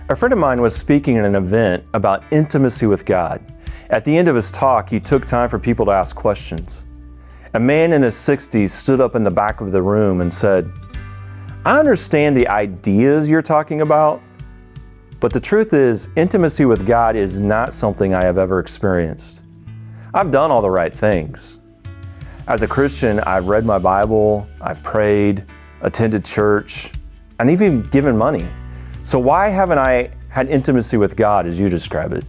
A friend of mine was speaking at an event about intimacy with God. At the end of his talk, he took time for people to ask questions. A man in his 60s stood up in the back of the room and said, "I understand the ideas you're talking about, but the truth is, intimacy with God is not something I have ever experienced. I've done all the right things. As a Christian, I've read my Bible, I've prayed, attended church, and even given money. So why haven't I had intimacy with God as you describe it?"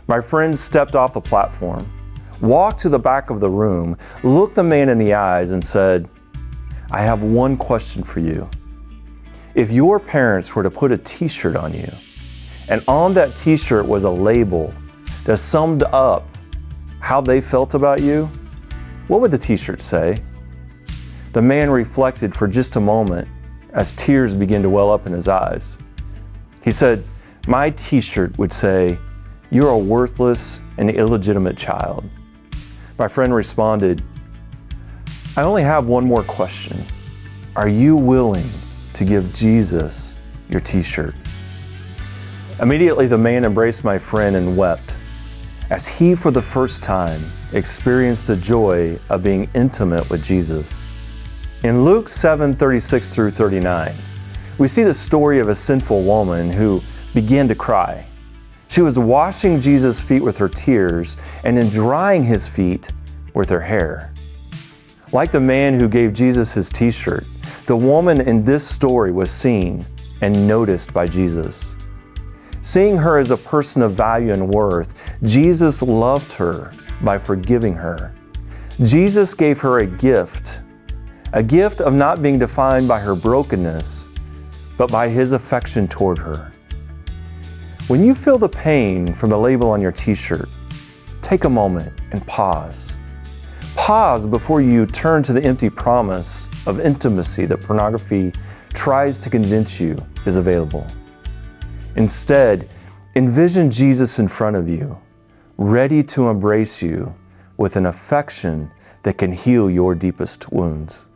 My friend stepped off the platform, walked to the back of the room, looked the man in the eyes and said, "I have one question for you. If your parents were to put a t-shirt on you, and on that t-shirt was a label that summed up how they felt about you, what would the t-shirt say?" The man reflected for just a moment as tears began to well up in his eyes. He said, "My t-shirt would say, 'You're a worthless and illegitimate child.'" My friend responded, "I only have one more question. Are you willing to give Jesus your t-shirt?" Immediately, the man embraced my friend and wept as he, for the first time, experienced the joy of being intimate with Jesus. In Luke 7:36 through 39, we see the story of a sinful woman who began to cry. She was washing Jesus' feet with her tears and then drying his feet with her hair. Like the man who gave Jesus his t-shirt, the woman in this story was seen and noticed by Jesus. Seeing her as a person of value and worth, Jesus loved her by forgiving her. Jesus gave her a gift of not being defined by her brokenness, but by his affection toward her. When you feel the pain from the label on your t-shirt, take a moment and pause. Pause before you turn to the empty promise of intimacy that pornography tries to convince you is available. Instead, envision Jesus in front of you, ready to embrace you with an affection that can heal your deepest wounds.